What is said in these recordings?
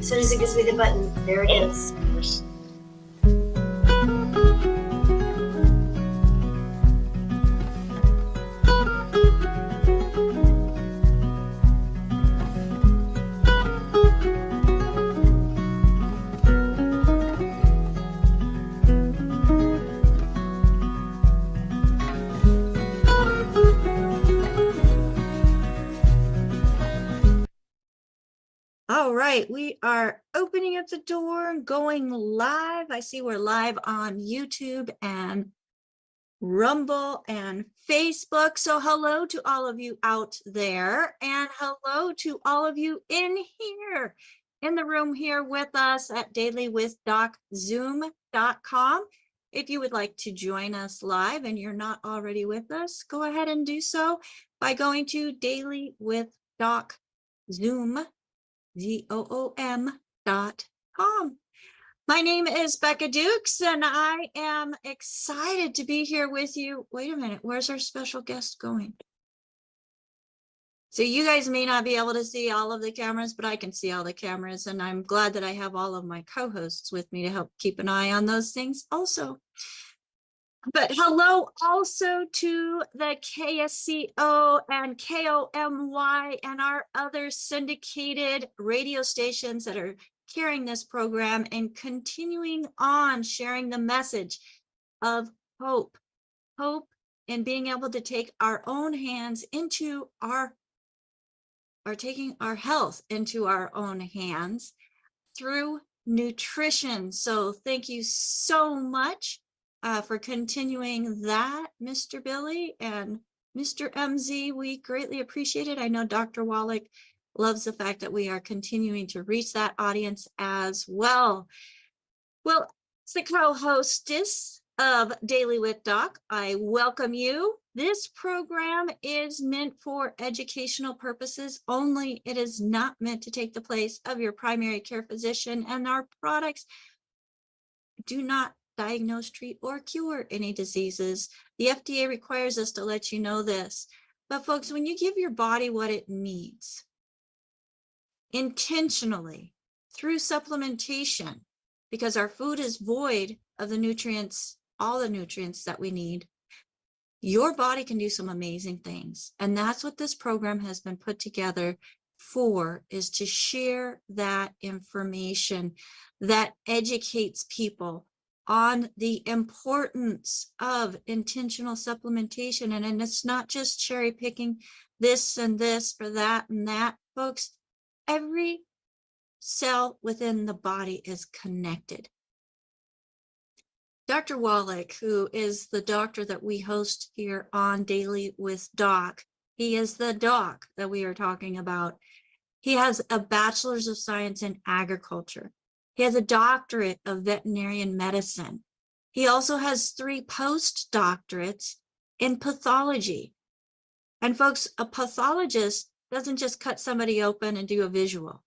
As soon as it gives me the button, there it is. All right, we are opening up the door and going live. I see we're live on YouTube and Rumble and Facebook. So hello to all of you out there, and hello to all of you in here, in the room here with us at dailywithDocZoom.com. If you would like to join us live and you're not already with us, go ahead and do so by going to dailywithDocZoom.com. ZOOM.com. My name is Becca Dukes, and I am excited to be here with you. Wait a minute, where's our special guest going? So you guys may not be able to see all of the cameras, but I can see all the cameras, and I'm glad that I have all of my co-hosts with me to help keep an eye on those things also. But hello also to the KSCO and KOMY and our other syndicated radio stations that are carrying this program and continuing on sharing the message of hope. Hope in being able to take our own hands into taking our health into our own hands through nutrition. So thank you so much for continuing that, Mr. Billy and Mr. MZ. We greatly appreciate it. I know Dr. Wallach loves the fact that we are continuing to reach that audience as well. Well, as the co-hostess of Daily with Doc, I welcome you. This program is meant for educational purposes only. It is not meant to take the place of your primary care physician, and our products do not diagnose, treat, or cure any diseases. The FDA requires us to let you know this. But folks, when you give your body what it needs, intentionally, through supplementation, because our food is void of the nutrients, all the nutrients that we need, your body can do some amazing things. And that's what this program has been put together for, is to share that information that educates people on the importance of intentional supplementation. And it's not just cherry picking this and this for that and that, folks. Every cell within the body is connected. Dr. Wallach, who is the doctor that we host here on Daily with Doc, he is the doc that we are talking about. He has a bachelor's of science in agriculture. He has a doctorate of veterinarian medicine. He also has 3 postdoctorates in pathology. And folks, a pathologist doesn't just cut somebody open and do a visual.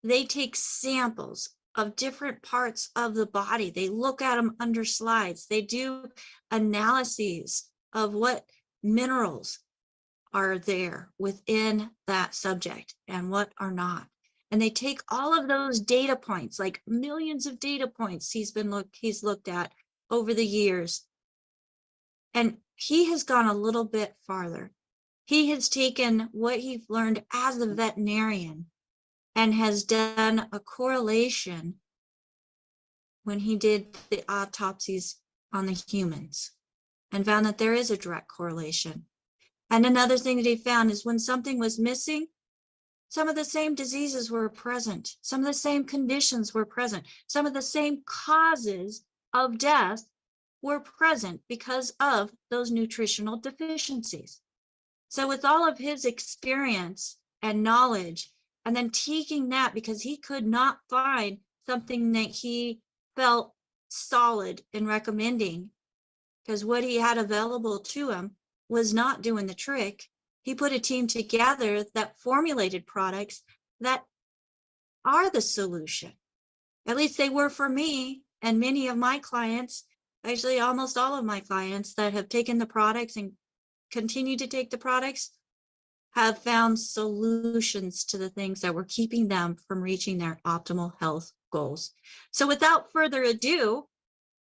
They take samples of different parts of the body. They look at them under slides. They do analyses of what minerals are there within that subject and what are not. And they take all of those data points, like millions of data points he's looked at over the years. And he has gone a little bit farther. He has taken what he learned as a veterinarian and has done a correlation when he did the autopsies on the humans and found that there is a direct correlation. And another thing that he found is when something was missing, some of the same diseases were present. Some of the same conditions were present. Some of the same causes of death were present because of those nutritional deficiencies. So with all of his experience and knowledge, and then taking that, because he could not find something that he felt solid in recommending, because what he had available to him was not doing the trick. He put a team together that formulated products that are the solution. At least they were for me and many of my clients, actually almost all of my clients that have taken the products and continue to take the products. have found solutions to the things that were keeping them from reaching their optimal health goals. So without further ado,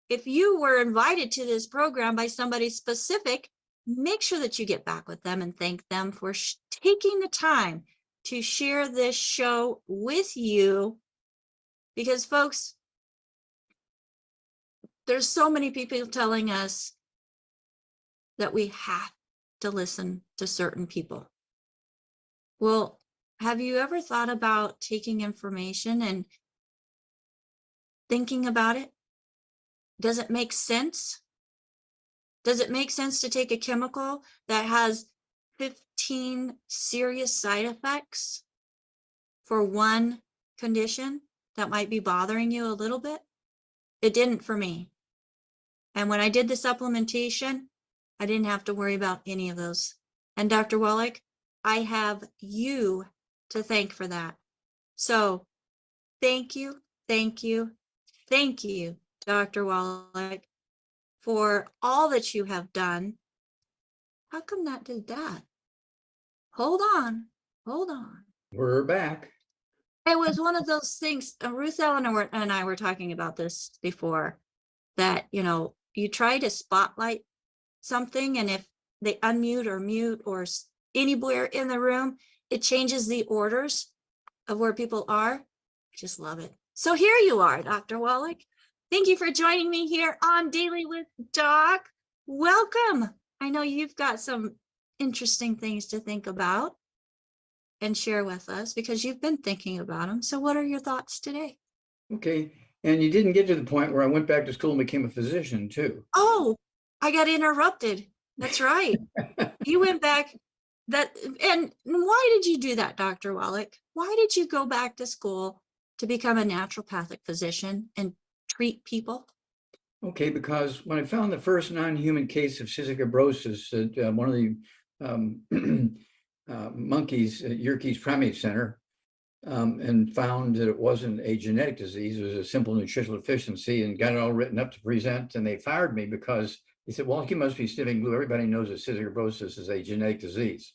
if you were invited to this program by somebody specific, make sure that you get back with them and thank them for taking the time to share this show with you. Because folks, there's so many people telling us that we have to listen to certain people. Well, have you ever thought about taking information and thinking about it? Does it make sense? Does it make sense to take a chemical that has 15 serious side effects for one condition that might be bothering you a little bit? It didn't for me. And when I did the supplementation, I didn't have to worry about any of those. And Dr. Wallach, I have you to thank for that. So thank you, thank you, thank you, Dr. Wallach, for all that you have done. How come that did that? Hold on, hold on. We're back. It was one of those things, Ruth Ellen and I were talking about this before, that, you try to spotlight something, and if they unmute or mute or anywhere in the room, it changes the orders of where people are. I just love it. So here you are, Dr. Wallach. Thank you for joining me here on Daily with Doc. Welcome. I know you've got some interesting things to think about and share with us because you've been thinking about them. So what are your thoughts today? Okay. And you didn't get to the point where I went back to school and became a physician too. Oh, I got interrupted. That's right. You went back. And why did you do that, Dr. Wallach? Why did you go back to school to become a naturopathic physician and treat people? Okay, because when I found the first non-human case of cystic fibrosis at one of the monkeys at Yerkes Primate Center, and found that it wasn't a genetic disease, it was a simple nutritional deficiency, and got it all written up to present, and they fired me because they said, well, he must be sniffing glue. Everybody knows that cystic fibrosis is a genetic disease.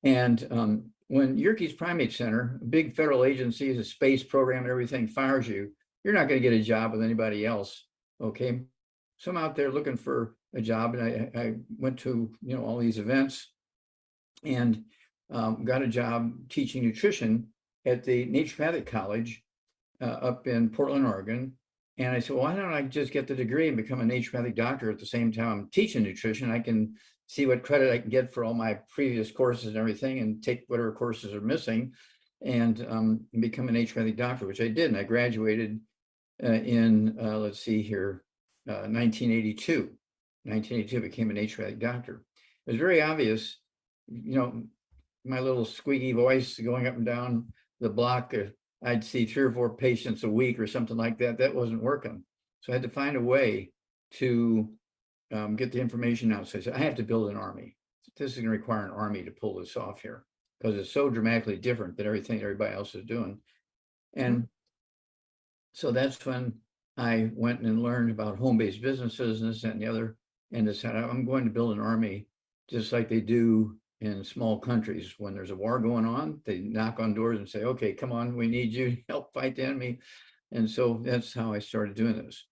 And when Yerkes Primate Center, a big federal agency, a space program and everything, fires you, you're not going to get a job with anybody else, okay? So I'm out there looking for a job, and I went to, all these events and got a job teaching nutrition at the Naturopathic College up in Portland, Oregon. And I said, well, why don't I just get the degree and become a naturopathic doctor at the same time I'm teaching nutrition? I can see what credit I can get for all my previous courses and everything, and take whatever courses are missing, and become a naturopathic doctor, which I did. And I graduated in, 1982. 1982, I became a naturopathic doctor. It was very obvious, my little squeaky voice going up and down the block, I'd see 3 or 4 patients a week or something like that. That wasn't working. So I had to find a way to get the information out. So I said, I have to build an army. This is going to require an army to pull this off here, because it's so dramatically different than everything everybody else is doing. And so that's when I went and learned about home-based businesses and this, that, and the other, and decided I'm going to build an army just like they do in small countries. When there's a war going on, they knock on doors and say, okay, come on, we need you to help fight the enemy. And so that's how I started doing this.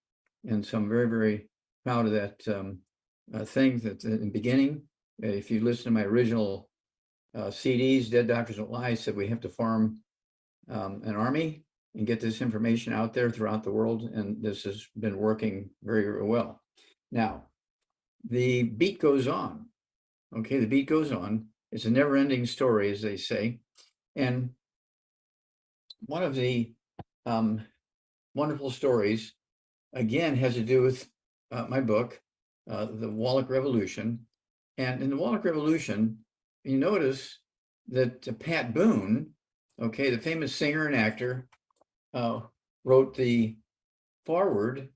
And so I'm very, very proud of that thing that in the beginning, if you listen to my original CDs, Dead Doctors Don't Lie, said we have to form an army and get this information out there throughout the world. And this has been working very, very well. Now, the beat goes on. Okay, the beat goes on. It's a never-ending story, as they say. And one of the wonderful stories, again, has to do with my book, The Wallach Revolution. And in the Wallach Revolution, you notice that Pat Boone, okay, the famous singer and actor, wrote the foreword,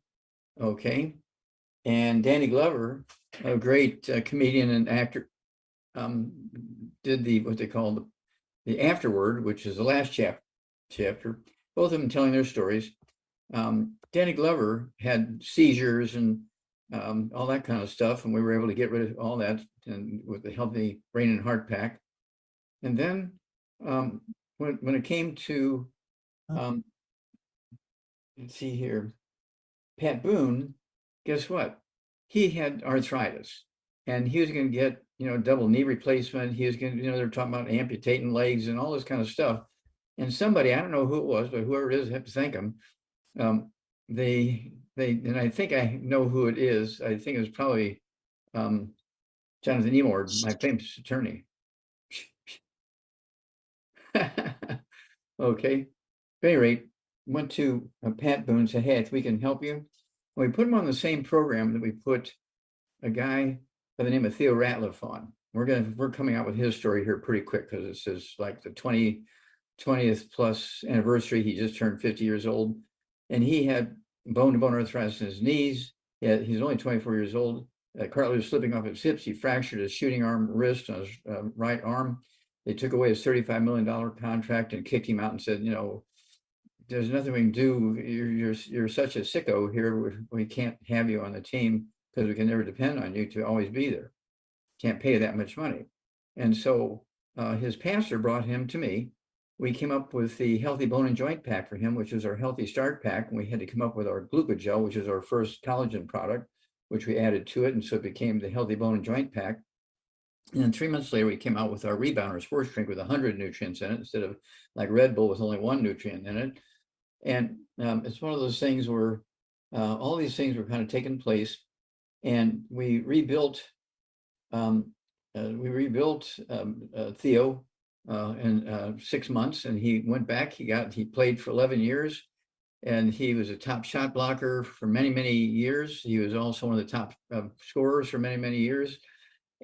okay, and Danny Glover, a great comedian and actor, did the what they call the afterword, which is the last chapter. Both of them telling their stories. Danny Glover had seizures and all that kind of stuff. And we were able to get rid of all that and with the healthy brain and heart pack. And then when it came to, let's see here, Pat Boone, guess what? He had arthritis and he was going to get, double knee replacement. He was going to, they're talking about amputating legs and all this kind of stuff. And somebody, I don't know who it was, but whoever it is, I have to thank them. And I think I know who it is. I think it was probably Jonathan Emord, my famous attorney. Okay. At any rate, went to Pat Boone and said, hey, if we can help you. We put him on the same program that we put a guy by the name of Theo Ratliff on. We're coming out with his story here pretty quick because this is like the 20th plus anniversary. He just turned 50 years old, and he had bone-to-bone arthritis in his knees. He's only 24 years old. Cartilage was slipping off his hips. He fractured his shooting arm wrist on his right arm. They took away his $35 million contract and kicked him out and said, there's nothing we can do. You're such a sicko here. We can't have you on the team because we can never depend on you to always be there. Can't pay you that much money. And so his pastor brought him to me. We came up with the Healthy Bone and Joint Pack for him, which is our Healthy Start Pack. And we had to come up with our Glucogel, which is our first collagen product, which we added to it. And so it became the Healthy Bone and Joint Pack. And then 3 months later, we came out with our Rebounder sports drink with 100 nutrients in it instead of like Red Bull with only 1 nutrient in it. And it's one of those things where all these things were kind of taking place, and we rebuilt Theo in 6 months, and he went back. He played for 11 years, and he was a top shot blocker for many, many years. He was also one of the top scorers for many, many years.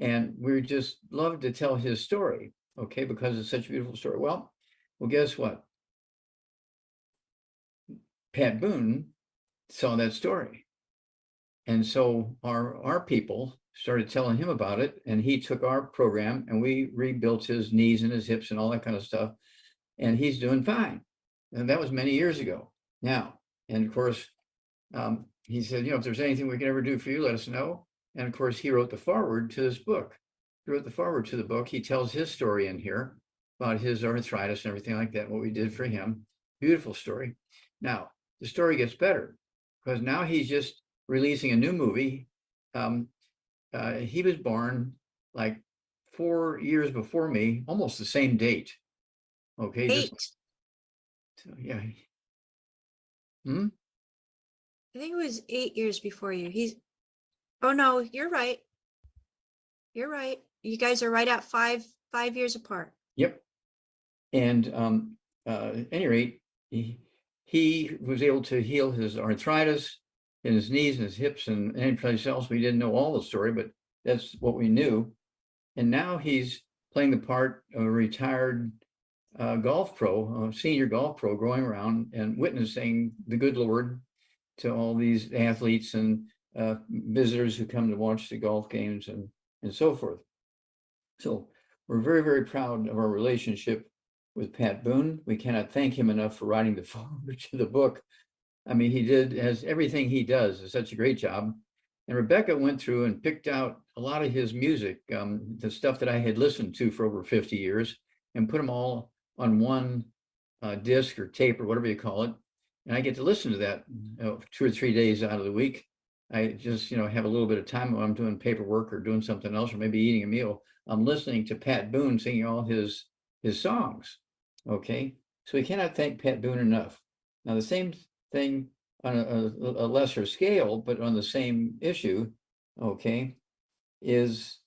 And we just love to tell his story, okay, because it's such a beautiful story. Well, guess what? Pat Boone saw that story. And so our people started telling him about it, and he took our program and we rebuilt his knees and his hips and all that kind of stuff. And he's doing fine. And that was many years ago now. And of course, he said, if there's anything we can ever do for you, let us know. And of course, he wrote the foreword to this book. He wrote the foreword to the book. He tells his story in here about his arthritis and everything like that, what we did for him. Beautiful story. Now, the story gets better because now he's just releasing a new movie. He was born like 4 years before me, almost the same date. Okay. 8. So, yeah. I think it was 8 years before you. Oh no, you're right. You're right. You guys are right at 5 years apart. Yep. And at any rate, he was able to heal his arthritis in his knees and his hips and any place else. We didn't know all the story, but that's what we knew. And now he's playing the part of a retired golf pro, senior golf pro, going around and witnessing the good Lord to all these athletes and visitors who come to watch the golf games and so forth. So we're very, very proud of our relationship with Pat Boone. We cannot thank him enough for writing the foreword to the book. I mean, has everything he does is such a great job. And Rebecca went through and picked out a lot of his music, the stuff that I had listened to for over 50 years, and put them all on one disc or tape or whatever you call it. And I get to listen to that 2 or 3 days out of the week. I just, have a little bit of time when I'm doing paperwork or doing something else, or maybe eating a meal. I'm listening to Pat Boone singing all his songs. Okay. So we cannot thank Pat Boone enough. Now, the same thing on a lesser scale, but on the same issue, okay, is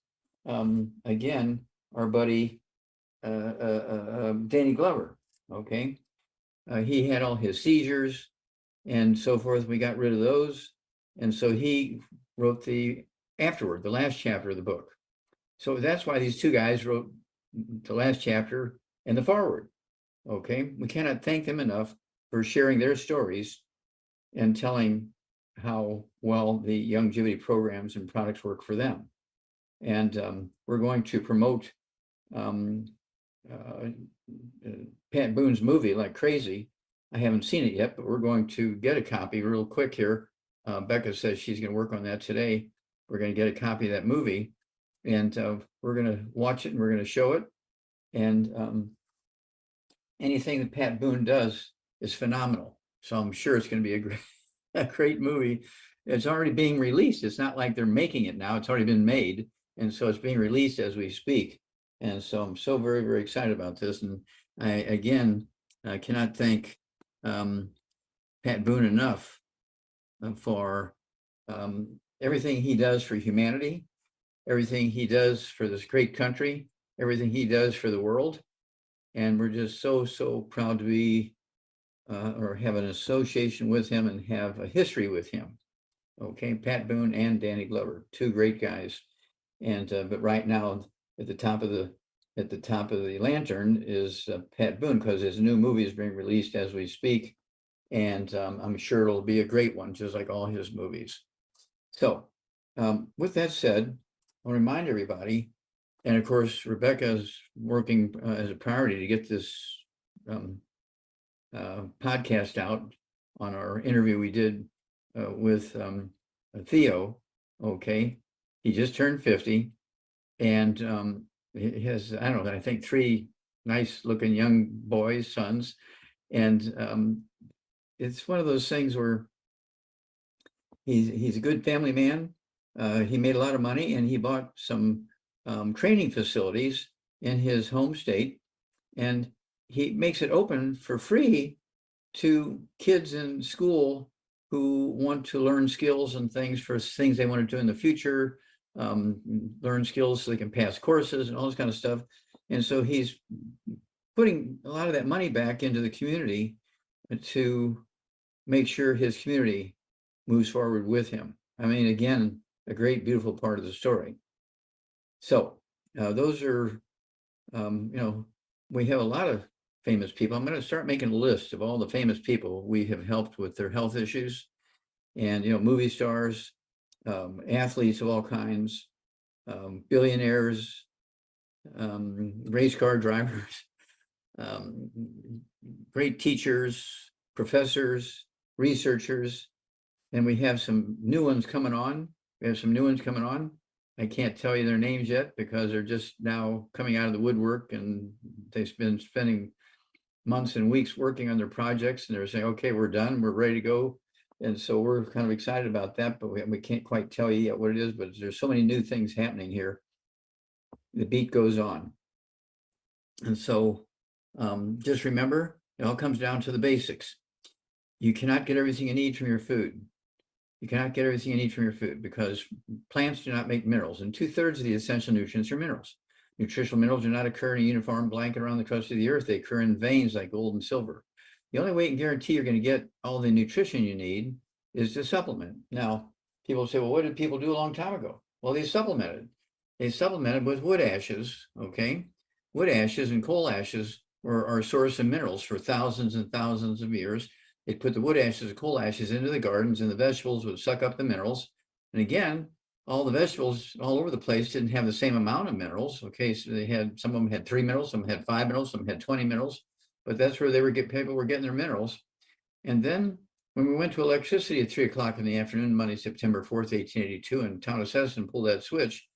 again, our buddy Danny Glover. Okay. He had all his seizures and so forth. We got rid of those. And so he wrote the last chapter of the book. So that's why these two guys wrote the last chapter and the foreword. Okay. We cannot thank them enough for sharing their stories and telling how well the longevity programs and products work for them. And we're going to promote Pat Boone's movie like crazy. I haven't seen it yet, but we're going to get a copy real quick here Becca says she's going to work on that today. We're going to get a copy of that movie, and we're going to watch it and we're going to show it. And anything that Pat Boone does is phenomenal. So I'm sure it's going to be a great movie. It's already being released. It's not like they're making it now. It's already been made. And so it's being released as we speak. And so I'm so very, very excited about this. And I, again, cannot thank Pat Boone enough for everything he does for humanity, everything he does for this great country, everything he does for the world. And we're just so, so proud to be or have an association with him and have a history with him. Okay, Pat Boone and Danny Glover, two great guys. And but right now at the top of the lantern is Pat Boone, because his new movie is being released as we speak. And I'm sure it'll be a great one, just like all his movies. So with that said, I'll remind everybody, and of course, Rebecca is working as a priority to get this podcast out on our interview we did with Theo. Okay, he just turned 50, and he has, I don't know, I think 3 nice looking young boys, sons, and it's one of those things where he's a good family man. He made a lot of money, and he bought some training facilities in his home state, and he makes it open for free to kids in school who want to learn skills and things for things they want to do in the future, learn skills so they can pass courses and all this kind of stuff. And so he's putting a lot of that money back into the community to make sure his community moves forward with him. I mean, again, a great, beautiful part of the story. So those are, we have a lot of famous people. I'm going to start making a list of all the famous people we have helped with their health issues, and, movie stars, athletes of all kinds, billionaires, race car drivers, great teachers, professors, researchers, and we have some new ones coming on. I can't tell you their names yet because they're just now coming out of the woodwork, and they've been spending months and weeks working on their projects, and they're saying, okay, we're done, we're ready to go. And so we're kind of excited about that, but we can't quite tell you yet what it is, but there's so many new things happening here. The beat goes on. And so just remember, it all comes down to the basics. You cannot get everything you need from your food. You cannot get everything you need from your food because plants do not make minerals, and 2/3 of the essential nutrients are minerals. Nutritional minerals do not occur in a uniform blanket around the crust of the earth. They occur in veins like gold and silver. The only way you can guarantee you're going to get all the nutrition you need is to supplement. Now, people say, well, what did people do a long time ago? Well, they supplemented. They supplemented with wood ashes, okay? Wood ashes and coal ashes were our source of minerals for thousands and thousands of years. They put the wood ashes and coal ashes into the gardens, and the vegetables would suck up the minerals. And again, all the vegetables all over the place didn't have the same amount of minerals. Okay, so they had, some of them had 3 minerals, some had 5 minerals, some had 20 minerals, but that's where people were getting their minerals. And then when we went to electricity at 3 o'clock in the afternoon, Monday, September 4th, 1882, and Thomas Edison pulled that switch,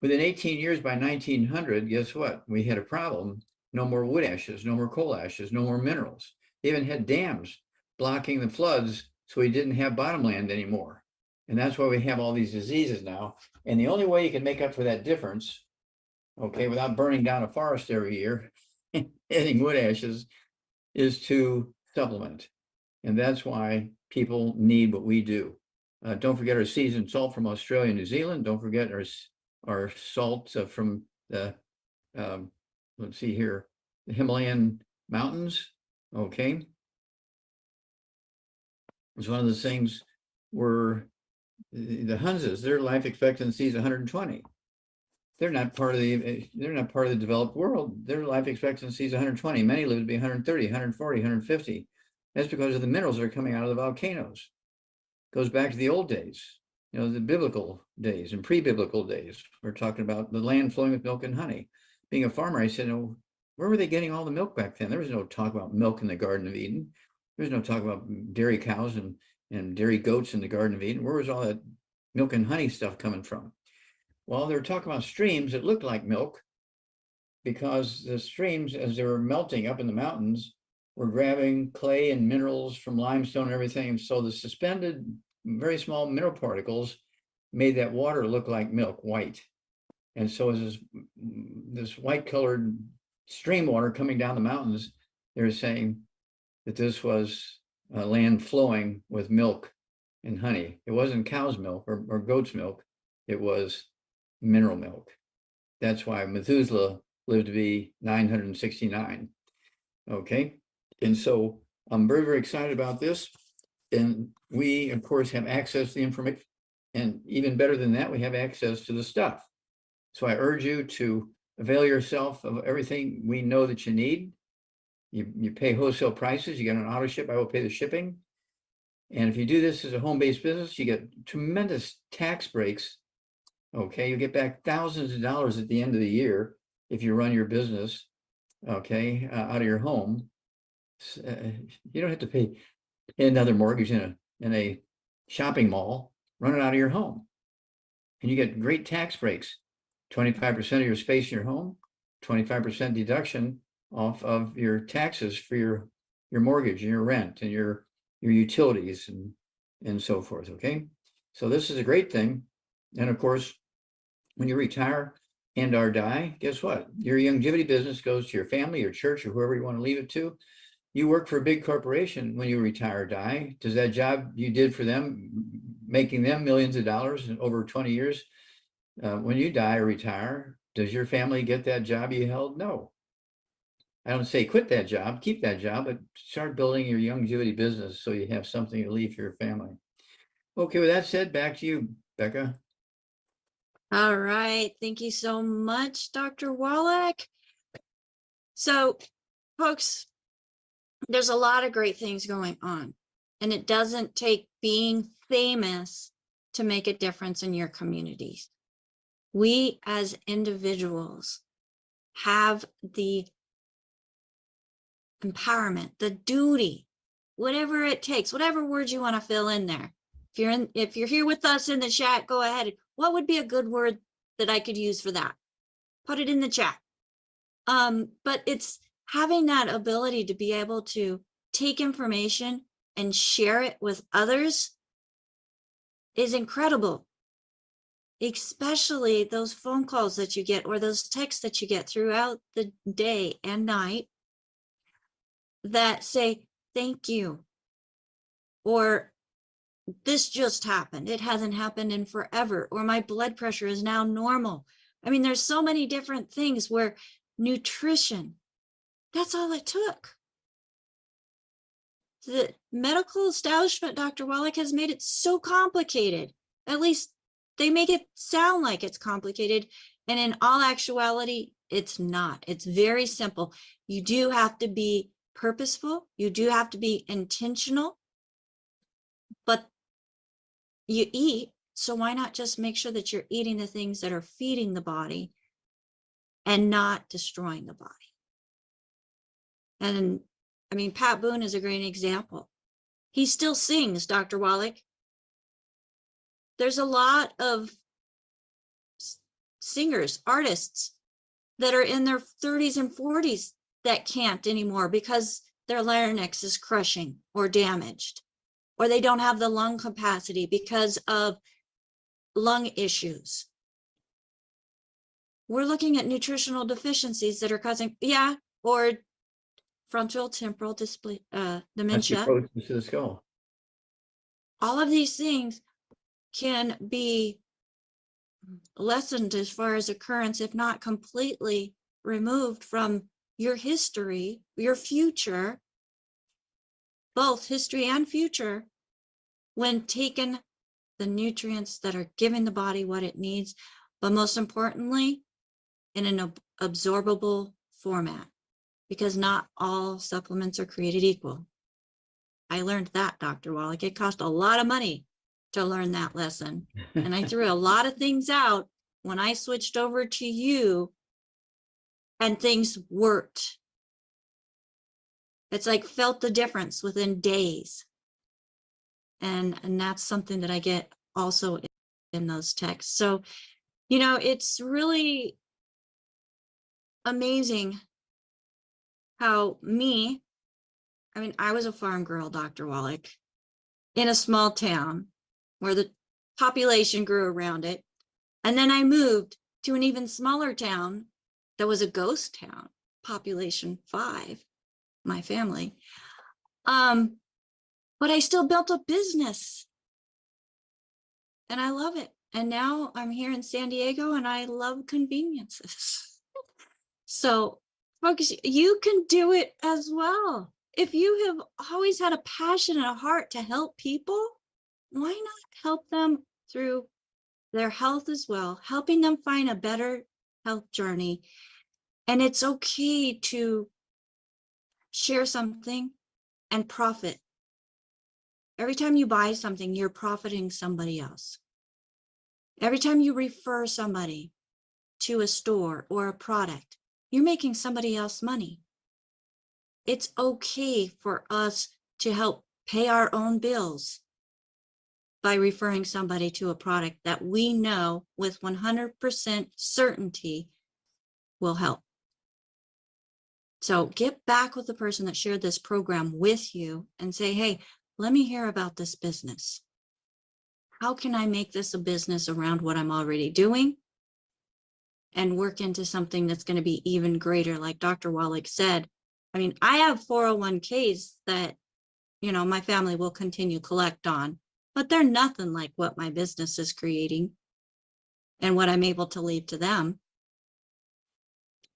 within 18 years, by 1900, guess what? We had a problem. No more wood ashes, no more coal ashes, no more minerals. They even had dams blocking the floods, so we didn't have bottomland anymore. And that's why we have all these diseases now. And the only way you can make up for that difference, okay, without burning down a forest every year, adding wood ashes, is to supplement. And that's why people need what we do. Don't forget our seasoned salt from Australia and New Zealand. Don't forget our salt from the, let's see here, the Himalayan mountains, okay? It's one of those things where the Hunzas, their life expectancy is 120. They're not part of the developed world. Their life expectancy is 120. Many live to be 130, 140, 150. That's because of the minerals that are coming out of the volcanoes. Goes back to the old days, the biblical days and pre-biblical days. We're talking about the land flowing with milk and honey. Being a farmer, I said, where were they getting all the milk back then? There was no talk about milk in the Garden of Eden. There was no talk about dairy cows and and dairy goats in the Garden of Eden. Where was all that milk and honey stuff coming from? Well, they were talking about streams that looked like milk, because the streams, as they were melting up in the mountains, were grabbing clay and minerals from limestone and everything. So the suspended, very small mineral particles made that water look like milk, white. And so as this white colored stream water coming down the mountains, they're saying that this was land flowing with milk and honey. It wasn't cow's milk or goat's milk. It was mineral milk. That's why Methuselah lived to be 969. Okay. And so I'm very, very excited about this. And we, of course, have access to the information. And even better than that, we have access to the stuff. So I urge you to avail yourself of everything we know that you need. You pay wholesale prices. You get an auto ship. I will pay the shipping. And if you do this as a home-based business, you get tremendous tax breaks. Okay, you get back thousands of dollars at the end of the year if you run your business, okay, out of your home. You don't have to pay another mortgage in a shopping mall. Run it out of your home, and you get great tax breaks. 25% of your space in your home, 25% deduction off of your taxes for your mortgage and your rent and your utilities and so forth. Okay, so this is a great thing. And of course, when you retire and or die, guess what? Your longevity business goes to your family, your church, or whoever you want to leave it to. You work for a big corporation when you retire or die. Does that job you did for them, making them millions of dollars in over 20 years, when you die or retire, does your family get that job you held? No. I don't say quit that job, keep that job, but start building your longevity business so you have something to leave for your family. Okay, with that said, back to you, Becca. All right. Thank you so much, Dr. Wallach. So, folks, there's a lot of great things going on, and it doesn't take being famous to make a difference in your communities. We as individuals have the empowerment, the duty, whatever it takes, whatever words you want to fill in there. If you're here with us in the chat, go ahead. What would be a good word that I could use for that? Put it in the chat. But it's having that ability to be able to take information and share it with others is incredible. Especially those phone calls that you get or those texts that you get throughout the day and night that say, thank you, or this just happened. It hasn't happened in forever, or my blood pressure is now normal. I mean, there's so many different things where nutrition, that's all it took. The medical establishment, Dr. Wallach, has made it so complicated. At least they make it sound like it's complicated. And in all actuality, it's not. It's very simple. You do have to be purposeful. You do have to be intentional. But you eat, so why not just make sure that you're eating the things that are feeding the body and not destroying the body? And I mean, Pat Boone is a great example. He still sings, Dr. Wallach. There's a lot of singers, artists that are in their 30s and 40s that can't anymore because their larynx is crushing or damaged, or they don't have the lung capacity because of lung issues. We're looking at nutritional deficiencies that are causing, or frontal temporal dementia. Osteoporosis to the skull. All of these things can be lessened as far as occurrence, if not completely removed from your history, your future, both history and future, when taken the nutrients that are giving the body what it needs, but most importantly, in an absorbable format, because not all supplements are created equal. I learned that, Dr. Wallach. It cost a lot of money to learn that lesson. And I threw a lot of things out when I switched over to you, and things worked. It's like felt the difference within days. And that's something that I get also in those texts. So, you know, it's really amazing how I was a farm girl, Dr. Wallach, in a small town where the population grew around it. And then I moved to an even smaller town that was a ghost town, population 5, my family. But I still built a business and I love it. And now I'm here in San Diego and I love conveniences. So folks, you can do it as well. If you have always had a passion and a heart to help people, why not help them through their health as well, helping them find a better health journey? And it's okay to share something and profit. Every time you buy something, you're profiting somebody else. Every time you refer somebody to a store or a product, you're making somebody else money. It's okay for us to help pay our own bills by referring somebody to a product that we know with 100% certainty will help. So get back with the person that shared this program with you and say, hey, let me hear about this business. How can I make this a business around what I'm already doing and work into something that's going to be even greater? Like Dr. Wallach said, I mean, I have 401ks that, you know, my family will continue collect on, but they're nothing like what my business is creating and what I'm able to leave to them.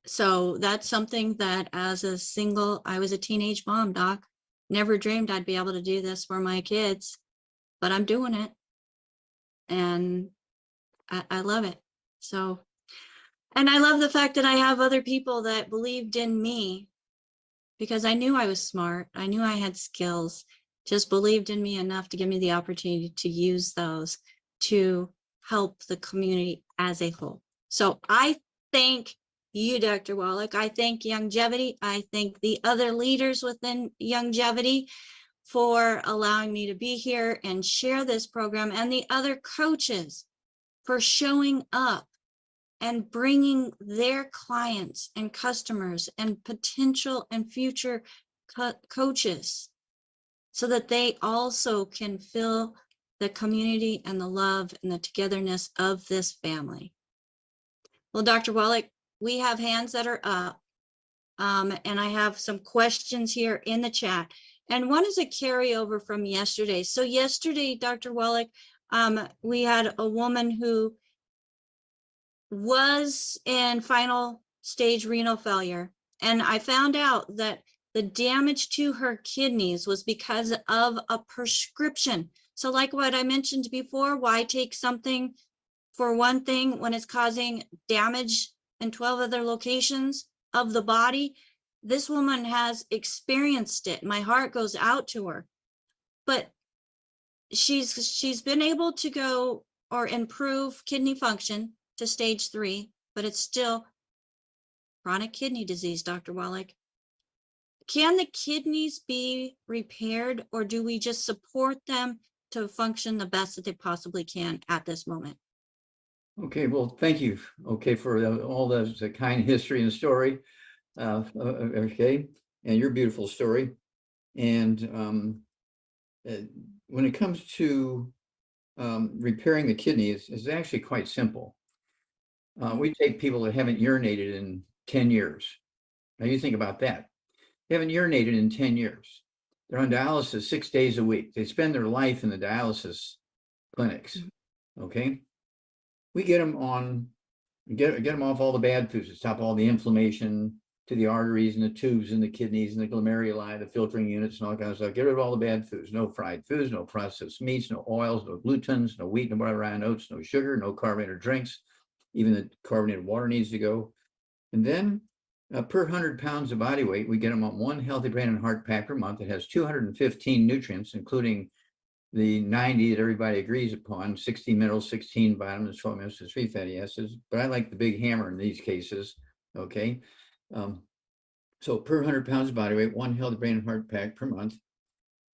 So that's something that as a single, I was a teenage mom, Doc, never dreamed I'd be able to do this for my kids, but I'm doing it. And I love it. So, and I love the fact that I have other people that believed in me because I knew I was smart. I knew I had skills, just believed in me enough to give me the opportunity to use those to help the community as a whole. So I thank you, Dr. Wallach. I thank Longevity. I thank the other leaders within Longevity for allowing me to be here and share this program, and the other coaches for showing up and bringing their clients and customers and potential and future coaches so that they also can feel the community and the love and the togetherness of this family. Well, Dr. Wallach, we have hands that are up, and I have some questions here in the chat. And one is a carryover from yesterday. So yesterday, Dr. Wallach, we had a woman who was in final stage renal failure. And I found out that the damage to her kidneys was because of a prescription. So like what I mentioned before, why take something for one thing when it's causing damage in 12 other locations of the body? This woman has experienced it. My heart goes out to her. But she's been able to go or improve kidney function to stage 3, but it's still chronic kidney disease, Dr. Wallach. Can the kidneys be repaired, or do we just support them to function the best that they possibly can at this moment? Okay, well, thank you. Okay, for all the kind history and story. Okay, and your beautiful story. And when it comes to repairing the kidney, it's actually quite simple. We take people that haven't urinated in 10 years. Now you think about that. They haven't urinated in 10 years. They're on dialysis 6 days a week. They spend their life in the dialysis clinics. Okay. We get them on, get them off all the bad foods to stop all the inflammation to the arteries and the tubes and the kidneys and the glomeruli, the filtering units and all kinds of stuff. Get rid of all the bad foods. No fried foods, no processed meats, no oils, no glutens, no wheat, no brown oats, no sugar, no carbonated drinks. Even the carbonated water needs to go. And then per 100 pounds of body weight, we get them on one healthy brain and heart pack per month. It has 215 nutrients, including the 90 that everybody agrees upon, 16 minerals, 16 vitamins, 12 minerals, 3 fatty acids. But I like the big hammer in these cases. Okay. So per 100 pounds of body weight, one healthy brain and heart pack per month.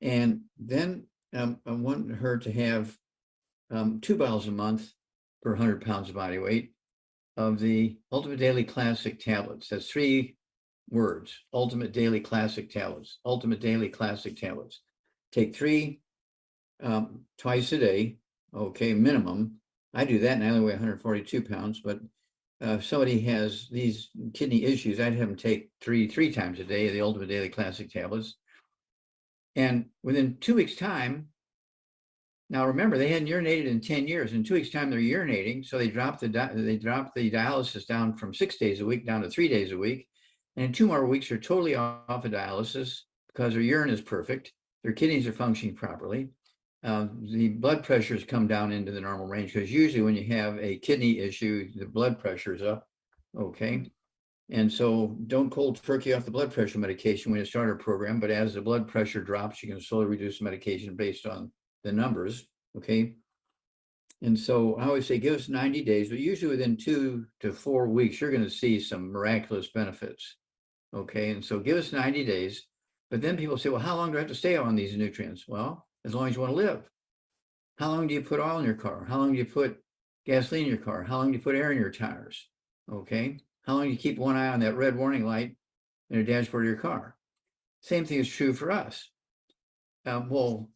And then I want her to have 2 bottles a month per 100 pounds of body weight of the Ultimate Daily Classic tablets. That's 3 words, Ultimate Daily Classic tablets, Ultimate Daily Classic tablets. Take 3 twice a day, okay, minimum. I do that and I only weigh 142 pounds, but if somebody has these kidney issues, I'd have them take three times a day, the Ultimate Daily Classic tablets. And within 2 weeks' time, now remember, they hadn't urinated in 10 years. In 2 weeks' time, they're urinating. So they dropped the dialysis down from 6 days a week down to 3 days a week. And in 2 more weeks, they're totally off of dialysis because their urine is perfect. Their kidneys are functioning properly. The blood pressures come down into the normal range, because usually when you have a kidney issue, the blood pressure is up. Okay. And so don't cold turkey off the blood pressure medication when you start a program, but as the blood pressure drops, you can slowly reduce the medication based on the numbers. Okay. And so I always say, give us 90 days, but usually within 2 to 4 weeks, you're going to see some miraculous benefits. Okay. And so give us 90 days. But then people say, well, how long do I have to stay on these nutrients? Well, as long as you want to live. How long do you put oil in your car? How long do you put gasoline in your car? How long do you put air in your tires? Okay. How long do you keep one eye on that red warning light in the dashboard of your car? Same thing is true for us. Well,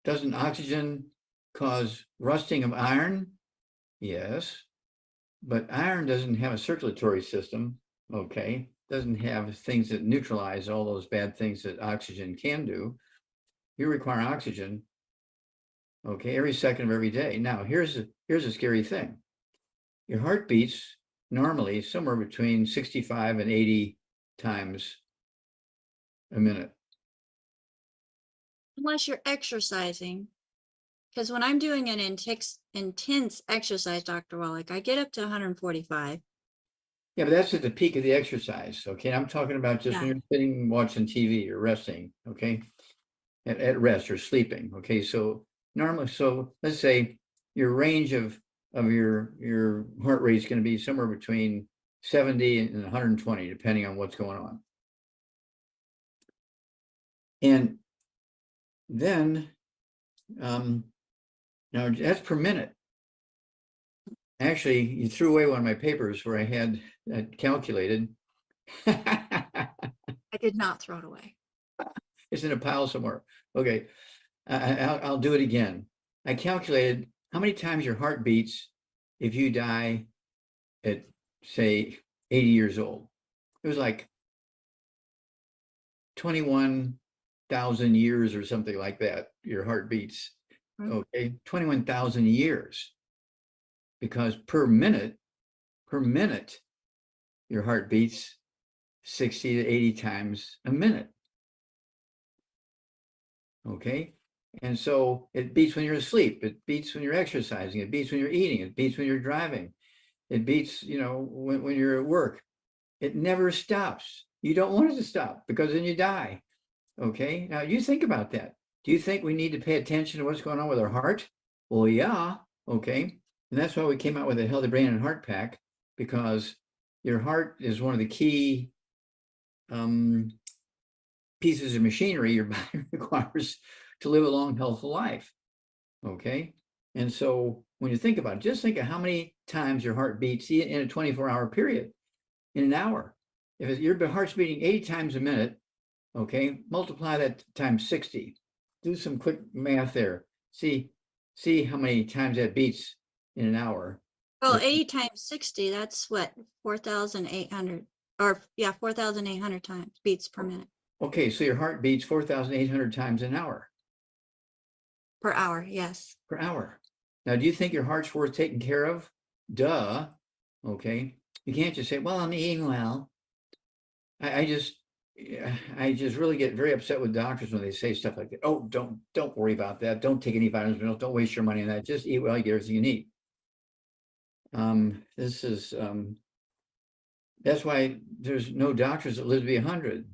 doesn't oxygen cause rusting of iron? Yes. But iron doesn't have a circulatory system. Okay. Doesn't have things that neutralize all those bad things that oxygen can do. You require oxygen, okay, every second of every day. Now, here's a scary thing. Your heart beats normally somewhere between 65 and 80 times a minute. Unless you're exercising. Because when I'm doing an intense exercise, Dr. Wallach, I get up to 145. Yeah, but that's at the peak of the exercise. Okay. I'm talking about just when you're sitting watching TV or resting. Okay. At rest or sleeping. Okay. So normally, so let's say your range of your heart rate is going to be somewhere between 70 and 120, depending on what's going on. And then, now that's per minute. Actually, you threw away one of my papers where I had calculated. I did not throw it away. It's in a pile somewhere. Okay, I'll do it again. I calculated how many times your heart beats if you die at, say, 80 years old. It was like 21,000 years or something like that. Your heart beats. Okay, 21,000 years. Because per minute, your heart beats 60 to 80 times a minute. Okay. And so it beats when you're asleep. It beats when you're exercising. It beats when you're eating. It beats when you're driving. It beats, when you're at work. It never stops. You don't want it to stop because then you die. Okay. Now you think about that. Do you think we need to pay attention to what's going on with our heart? Well, yeah. Okay. And that's why we came out with a Healthy Brain and Heart Pack, because your heart is one of the key pieces of machinery your body requires to live a long, healthful life. Okay. And so when you think about it, just think of how many times your heart beats in a 24-hour period, in an hour. If your heart's beating 80 times a minute, okay, multiply that times 60. Do some quick math there. See how many times that beats in an hour. Well, 80 times 60, that's what, 4,800, or 4,800 times beats per minute. Okay, so your heart beats 4,800 times an hour. Per hour, yes. Per hour. Now, do you think your heart's worth taking care of? Duh. Okay. You can't just say, well, I'm eating well. I just really get very upset with doctors when they say stuff like that. Oh, don't worry about that. Don't take any vitamins, minerals. Don't waste your money on that. Just eat well, you get everything you need. That's why there's no doctors that live to be 100.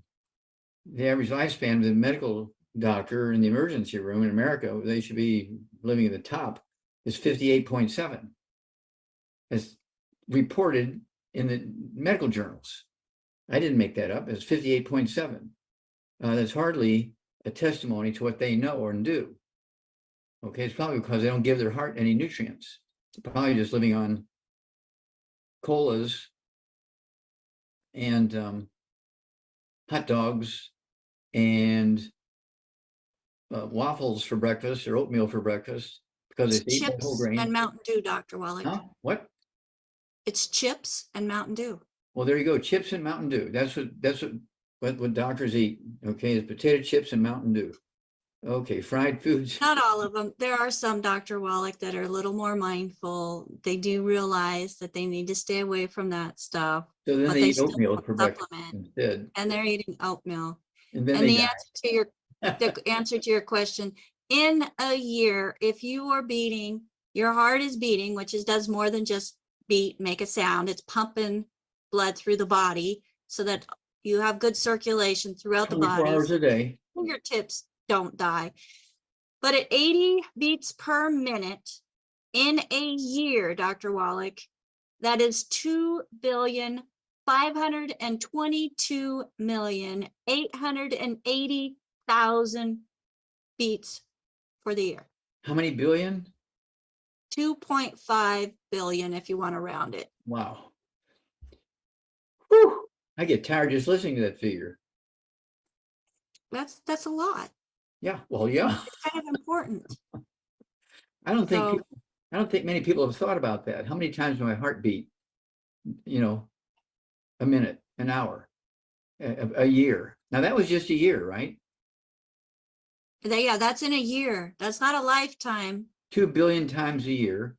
The average lifespan of the medical doctor in the emergency room in America, they should be living at the top, is 58.7, as reported in the medical journals. I didn't make that up. It's 58.7. That's hardly a testimony to what they know and do. Okay, it's probably because they don't give their heart any nutrients. They're probably just living on colas and hot dogs and waffles for breakfast or oatmeal for breakfast because It's they eat that whole chips and grain. Mountain Dew, Dr. Wallach. Huh? What? It's chips and Mountain Dew. Well, there you go. Chips and Mountain Dew. That's what doctors eat. Okay, is potato chips and Mountain Dew. Okay, fried foods. Not all of them. There are some, Dr. Wallach, that are a little more mindful. They do realize that they need to stay away from that stuff, So then but they they eat still oatmeal for breakfast supplement, instead, and they're eating oatmeal. and then And they the die. answer to your question, in a year, if you are beating, your heart is beating, which does more than just beat, make a sound. It's pumping blood through the body so that you have good circulation throughout the 24 body. hours a day. Fingertips don't die. But at 80 beats per minute in a year, Dr. Wallach, that is 2,522,880,000 beats for the year. How many billion? 2.5 billion if you want to round it. Wow. Whew. I get tired just listening to that figure. That's a lot. Yeah. Well, yeah. It's kind of important. I don't think So, I don't think many people have thought about that. How many times do my heart beat? A minute, an hour, a year. Now that was just a year, right? yeah, that's in a year. That's not a lifetime. 2 billion times a year.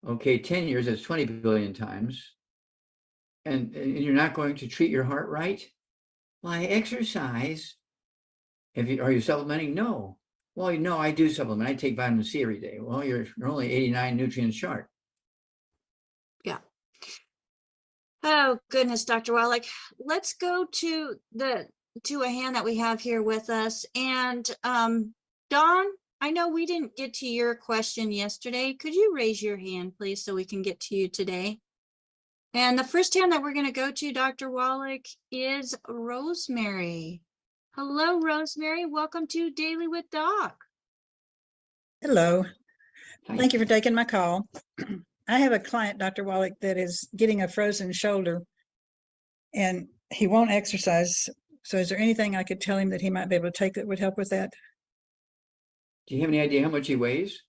Okay, 10 years, that's 20 billion times. And you're not going to treat your heart right? Why, exercise. Are you supplementing? No. Well, no, I do supplement. I take vitamin C every day. Well, you're only 89 nutrients short. Yeah. Oh, goodness, Dr. Wallach. Let's go to a hand that we have here with us. And Dawn, I know we didn't get to your question yesterday. Could you raise your hand, please, so we can get to you today? And the first hand that we're going to go to, Dr. Wallach, is Rosemary. Hello, Rosemary. Welcome to Daily with Doc. Hello. Hi. Thank you for taking my call. I have a client, Dr. Wallach, that is getting a frozen shoulder and he won't exercise. So is there anything I could tell him that he might be able to take that would help with that? Do you have any idea how much he weighs?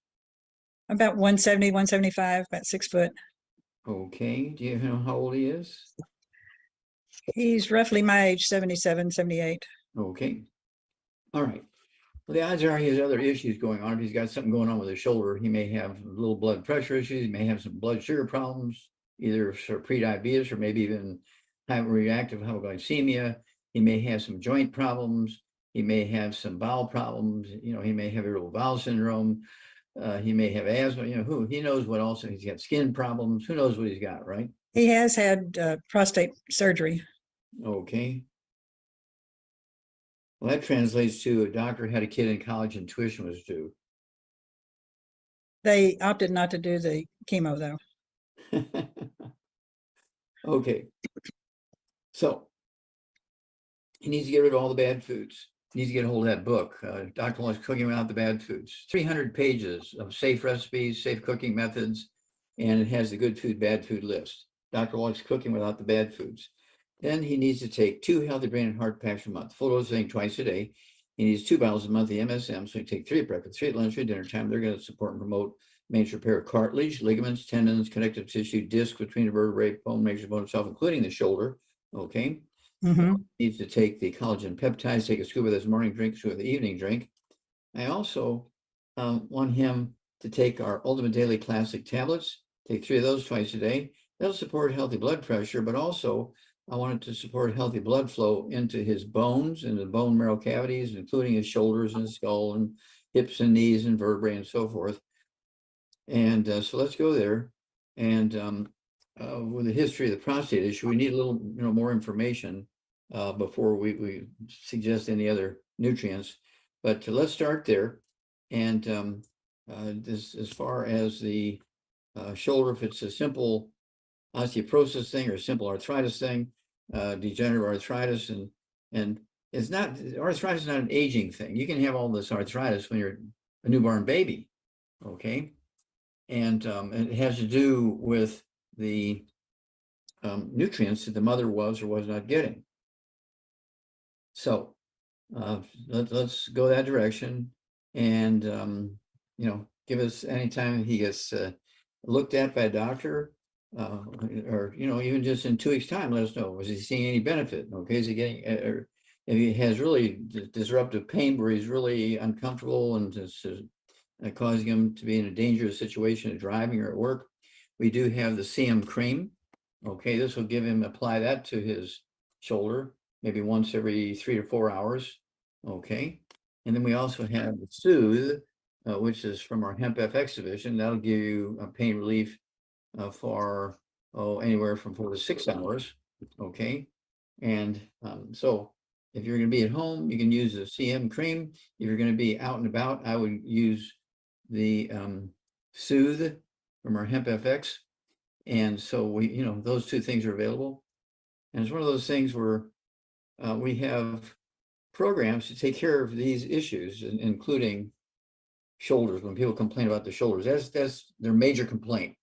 About 170, 175, about 6 foot. Okay. Do you know how old he is? He's roughly my age, 77, 78. Okay. All right. Well, the odds are he has other issues going on. If he's got something going on with his shoulder, he may have a little blood pressure issues. He may have some blood sugar problems, either sort of pre-diabetes or maybe even reactive hypoglycemia. He may have some joint problems. He may have some bowel problems. He may have irritable bowel syndrome. He may have asthma. He knows what else. He's got skin problems. Who knows what he's got, right? He has had prostate surgery. Okay. Well, that translates to a doctor had a kid in college and tuition was due. They opted not to do the chemo, though. Okay. So he needs to get rid of all the bad foods. He needs to get a hold of that book, Dr. Wallach's Cooking Without the Bad Foods. 300 pages of safe recipes, safe cooking methods, and it has the good food, bad food list. Dr. Wallach's Cooking Without the Bad Foods. Then he needs to take 2 healthy brain and heart packs a month, full dose thing twice a day. He needs 2 bottles a month of MSM, so he take 3 at breakfast, 3 at lunch, 3 at dinner time. They're going to support and promote maintenance repair of cartilage, ligaments, tendons, connective tissue, disc between the vertebrae, bone, major bone itself, including the shoulder. Okay. Needs to take the collagen peptides, take a scoop of this morning drink, a scoop of the evening drink. I also want him to take our Ultimate Daily Classic tablets, take 3 of those twice a day. That'll support healthy blood pressure, but also I wanted to support healthy blood flow into his bones and the bone marrow cavities, including his shoulders and skull and hips and knees and vertebrae and so forth. And so let's go there. And with the history of the prostate issue, we need a little, more information before we suggest any other nutrients. But let's start there. And this, as far as the shoulder, if it's a simple osteoporosis thing or a simple arthritis thing, degenerative arthritis, and it's not, arthritis is not an aging thing. You can have all this arthritis when you're a newborn baby. Okay. And it has to do with the nutrients that the mother was or was not getting. So let's go that direction, and give us anytime he gets looked at by a doctor, or even just in 2 weeks' time, let us know, was he seeing any benefit? Okay, is he getting, or if he has really disruptive pain where he's really uncomfortable and it's causing him to be in a dangerous situation of driving or at work, we do have the CM cream. Okay, this will give him, apply that to his shoulder, maybe once every 3 to 4 hours. Okay, and then we also have the Soothe, which is from our Hemp FX division. That'll give you a pain relief for anywhere from 4 to 6 hours. Okay, and so if you're going to be at home, you can use the CM cream. If you're going to be out and about, I would use the Soothe from our Hemp FX. And so we, those two things are available. And it's one of those things where we have programs to take care of these issues, including shoulders. When people complain about the shoulders, that's their major complaint.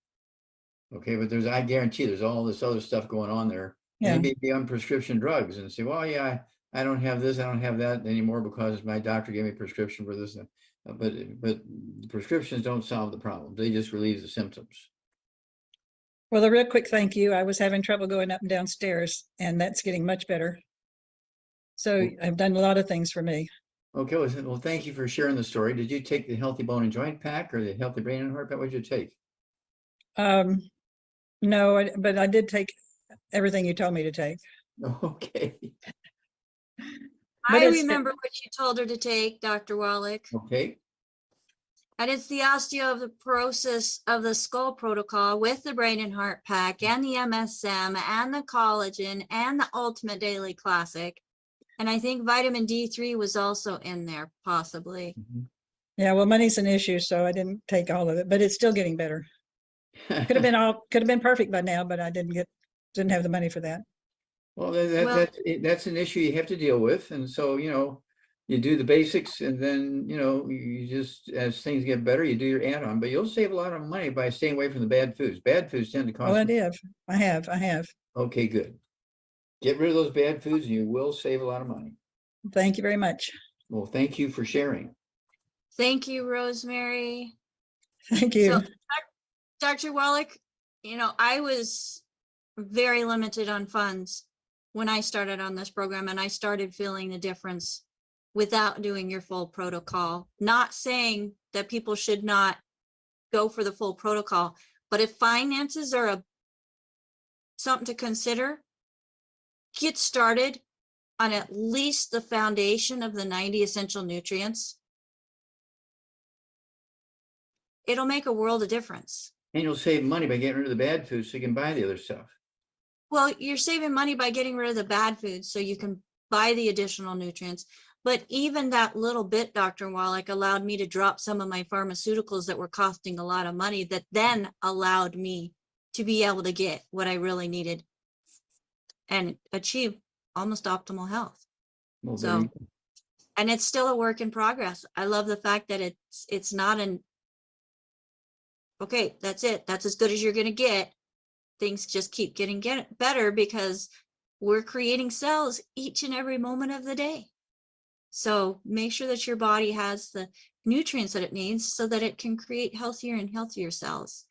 Okay, but I guarantee there's all this other stuff going on there. Yeah. Maybe be on prescription drugs and say, well, yeah, I don't have this, I don't have that anymore because my doctor gave me a prescription for this. But prescriptions don't solve the problem. They just relieve the symptoms. Well, a real quick thank you. I was having trouble going up and down stairs, and that's getting much better. So I've done a lot of things for me. Okay, well, thank you for sharing the story. Did you take the Healthy Bone and Joint Pack or the Healthy Brain and Heart Pack? What did you take? No, but I did take everything you told me to take. Okay. But I it's- remember what you told her to take, Dr. Wallach. Okay. And it's the osteoporosis of the skull protocol with the brain and heart pack and the MSM and the collagen and the ultimate daily classic. And I think vitamin D3 was also in there, possibly. Yeah, well, money's an issue, so I didn't take all of it, but it's still getting better. Could have been perfect by now, but I didn't have the money for that. Well, Well- that's an issue you have to deal with. And so, you do the basics, and then, you just, as things get better, you do your add-on, but you'll save a lot of money by staying away from the bad foods. Bad foods tend to Oh, I cost. did. I have. Okay, good. Get rid of those bad foods and you will save a lot of money. Thank you very much. Well, thank you for sharing. Thank you, Rosemary. Thank you. So, Dr. Wallach, I was very limited on funds when I started on this program, and I started feeling the difference without doing your full protocol. Not saying that people should not go for the full protocol, but if finances are something to consider, get started on at least the foundation of the 90 essential nutrients. It'll make a world of difference. And you'll save money by getting rid of the bad foods so you can buy the other stuff. Well, you're saving money by getting rid of the bad foods so you can buy the additional nutrients. But even that little bit, Dr. Wallach, allowed me to drop some of my pharmaceuticals that were costing a lot of money, that then allowed me to be able to get what I really needed and achieve almost optimal health. Well, So, there you go. and it's still a work in progress. I love the fact that it's not okay, that's it. That's as good as you're going to get. Things just keep getting better because we're creating cells each and every moment of the day. So make sure that your body has the nutrients that it needs so that it can create healthier and healthier cells.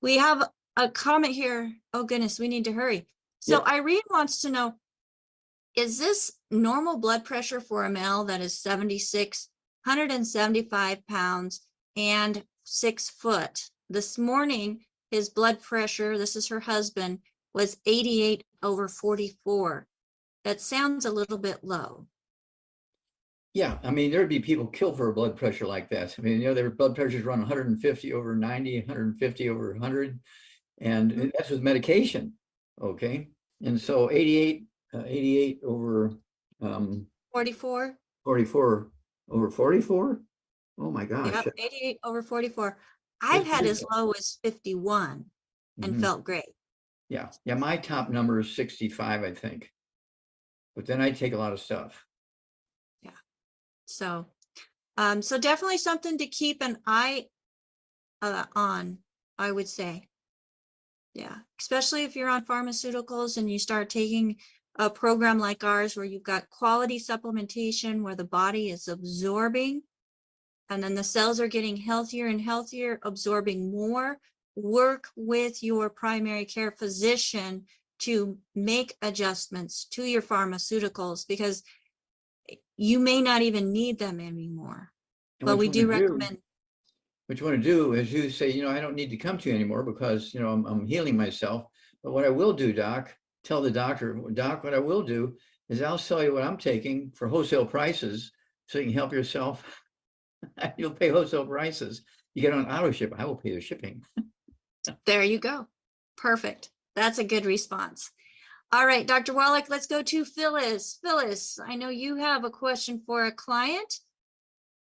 We have a comment here. Oh goodness, we need to hurry. So Yep. Irene wants to know, is this normal blood pressure for a male that is 76, 175 pounds and 6 foot? This morning, his blood pressure, this is her husband, was 88/44. That sounds a little bit low. Yeah, I mean, there'd be people killed for a blood pressure like that. I mean, their blood pressures run 150/90, 150/100, and that's with medication. Okay, and so 88 over 44? 44 over 44. Oh my gosh. Yep, 88/44. I've had as low as 51 and Mhm. felt great. Yeah, my top number is 65, I think. But then I take a lot of stuff. So, so definitely something to keep an eye on, I would say. Yeah, especially if you're on pharmaceuticals and you start taking a program like ours where you've got quality supplementation where the body is absorbing and then the cells are getting healthier and healthier, absorbing more. Work with your primary care physician to make adjustments to your pharmaceuticals because you may not even need them anymore. And But what we you do wanna do- recommend. What you want to do is you say, I don't need to come to you anymore because, I'm healing myself. But what I will do, doc, tell the doctor, doc, what I will do is I'll sell you what I'm taking for wholesale prices so you can help yourself. You'll pay wholesale prices. You get on auto ship, I will pay the shipping. There you go. Perfect. That's a good response. All right, Dr. Wallach, let's go to Phyllis. Phyllis, I know you have a question for a client.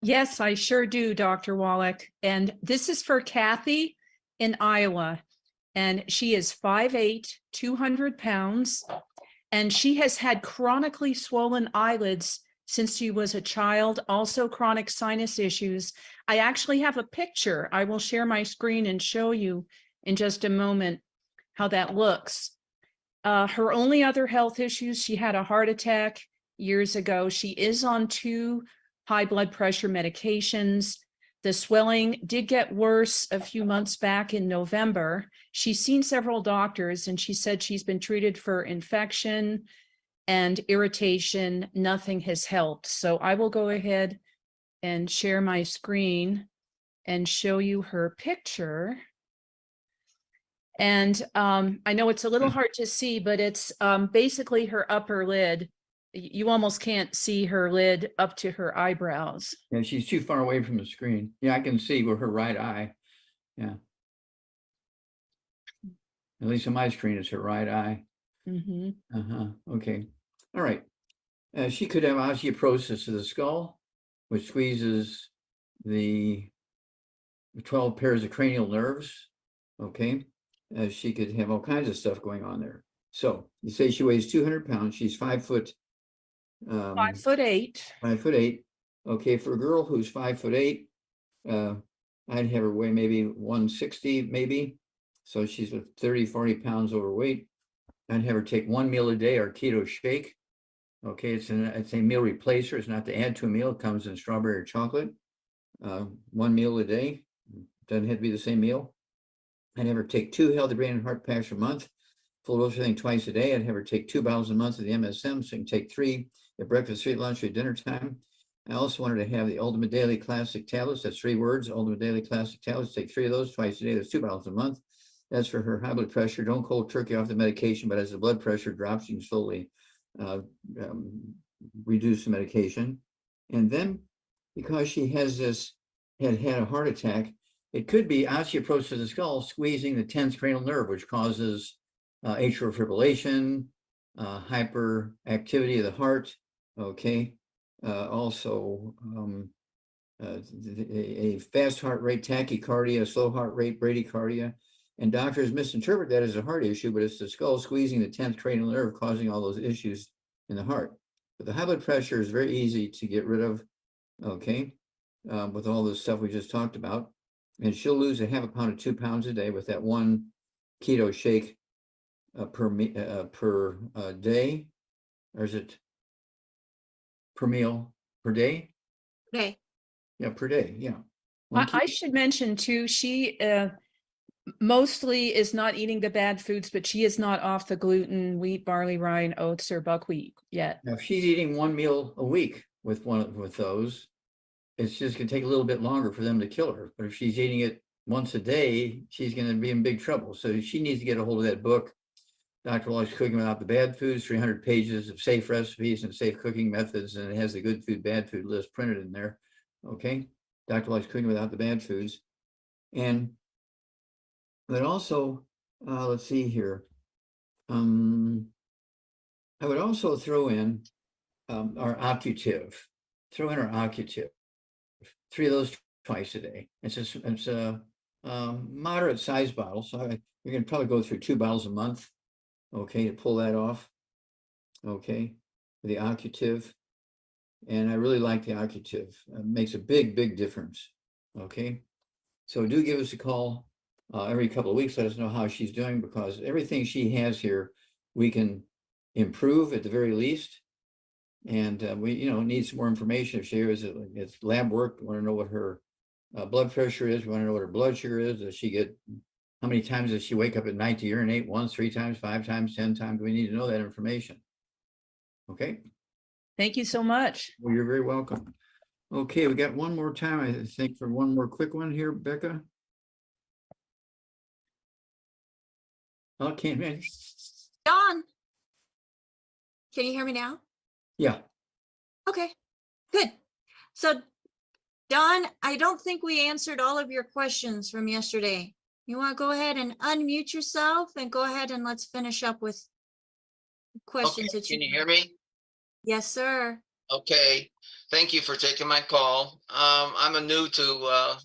Yes, I sure do, Dr. Wallach. And this is for Kathy in Iowa. And she is 5'8", 200 pounds. And she has had chronically swollen eyelids since she was a child, also chronic sinus issues. I actually have a picture. I will share my screen and show you in just a moment how that looks. Her only other health issues, she had a heart attack years ago. She is on 2 high blood pressure medications. The swelling did get worse a few months back in November. She's seen several doctors and she said she's been treated for infection and irritation. Nothing has helped. So I will go ahead and share my screen and show you her picture. And I know it's a little hard to see, but it's basically her upper lid. You almost can't see her lid up to her eyebrows. And she's too far away from the screen. Yeah, I can see with her right eye. Yeah. At least on my screen, it's her right eye. Mm-hmm. Okay. All right. She could have osteoporosis of the skull, which squeezes the 12 pairs of cranial nerves. Okay. She could have all kinds of stuff going on there. So you say she weighs 200 pounds. She's 5 foot. 5'8". 5'8". Okay. For a girl who's 5'8", I'd have her weigh maybe 160, maybe. So she's 30, 40 pounds overweight. I'd have her take 1 meal a day or keto shake. Okay, it's a meal replacer. It's not to add to a meal. It comes in strawberry or chocolate. 1 meal a day. Doesn't have to be the same meal. I'd have her take 2 healthy brain and heart packs a month. Full dose of everything twice a day. I'd have her take 2 bottles a month of the MSM, so you can take 3 at breakfast, 3 at lunch, 3 at dinner time. I also wanted to have the Ultimate Daily Classic tablets. That's 3 words. Ultimate Daily Classic tablets. Take 3 of those twice a day. That's 2 bottles a month. That's for her high blood pressure. Don't cold turkey off the medication, but as the blood pressure drops, you can slowly reduce the medication. And then because she has had a heart attack, it could be osteoporosis of the skull squeezing the 10th cranial nerve, which causes atrial fibrillation, hyperactivity of the heart. Okay. Also a fast heart rate, tachycardia, slow heart rate, bradycardia. And doctors misinterpret that as a heart issue, but it's the skull squeezing the 10th cranial nerve causing all those issues in the heart. But the high blood pressure is very easy to get rid of, okay, with all this stuff we just talked about. And she'll lose a half a pound to 2 pounds a day with that 1 keto shake per day. Or is it per meal per day? Okay. Yeah, per day. Yeah. I should mention too, she mostly is not eating the bad foods, but she is not off the gluten, wheat, barley, rye, oats, or buckwheat yet. Now, if she's eating 1 meal a week with those, it's just gonna take a little bit longer for them to kill her. But if she's eating it once a day, she's gonna be in big trouble. So she needs to get a hold of that book, Dr. Wallach's Cooking Without the Bad Foods, 300 pages of safe recipes and safe cooking methods, and it has the good food, bad food list printed in there. Okay, Dr. Wallach's Cooking Without the Bad Foods. And but also, let's see here. I would also throw in our occutive. Throw in our occutive. 3 of those twice a day. It's a moderate size bottle, so you're going to probably go through 2 bottles a month. Okay, to pull that off. Okay, the occutive, and I really like the occutive. It makes a big difference. Okay, So do give us a call every couple of weeks. Let us know how she's doing, because everything she has here, we can improve at the very least. And we, need some more information. If she is, it's lab work. We want to know what her blood pressure is. We want to know what her blood sugar is. Does she get, how many times does she wake up at night to urinate? Once, 3 times, 5 times, 10 times? We need to know that information. Okay. Thank you so much. Well, you're very welcome. Okay, we got one more time, I think, for one more quick one here, Becca. Okay, man. Don, can you hear me now? Yeah. Okay, good. So Don, I don't think we answered all of your questions from yesterday. You want to go ahead and unmute yourself and go ahead and let's finish up with questions Okay, that can you hear me? Yes, sir. Okay, thank you for taking my call. I'm a new to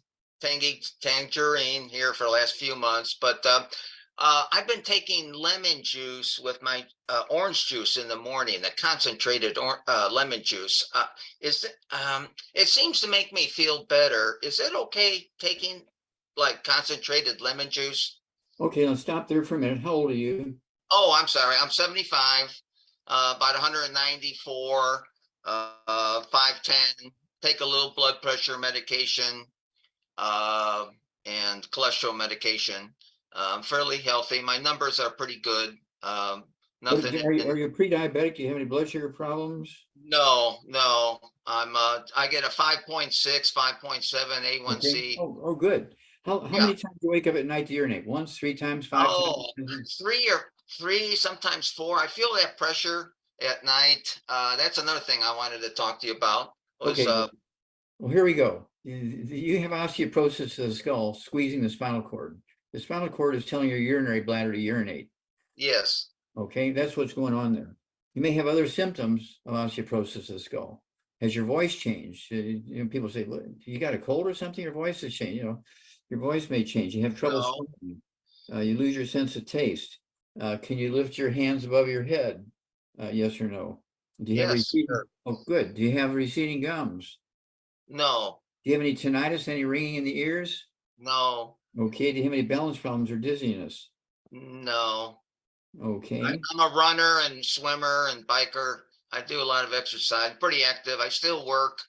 tangerine here for the last few months, but I've been taking lemon juice with my orange juice in the morning, the concentrated lemon juice. It seems to make me feel better. Is it okay taking like concentrated lemon juice? Okay, let's stop there for a minute. How old are you? Oh, I'm sorry. I'm 75, about 194, 5'10", take a little blood pressure medication, and cholesterol medication. I'm fairly healthy. My numbers are pretty good. Nothing. Are you pre-diabetic? Do you have any blood sugar problems? No. I get a 5.6, 5.7 A1C. Okay. Oh, good. How Yeah. many times do you wake up at night to urinate? Once, 3 times, 5 Oh, times? three, sometimes 4. I feel that pressure at night. That's another thing I wanted to talk to you about. Was Okay. Well, here we go. You have osteoporosis of the skull, squeezing the spinal cord. The spinal cord is telling your urinary bladder to urinate. yes. Okay, that's what's going on there. You may have other symptoms of osteoporosis of the skull. Has your voice changed? People say, "Look, you got a cold or something? Your voice has changed." Your voice may change. You have trouble No. speaking. You lose your sense of taste. Can you lift your hands above your head? Yes or no? Do you have Yes. receding? Sure. Oh, good. Do you have receding gums? No. Do you have any tinnitus, any ringing in the ears? No. Okay. Do you have any balance problems or dizziness? No. Okay. I'm a runner and swimmer and biker. I do a lot of exercise. Pretty active. I still work.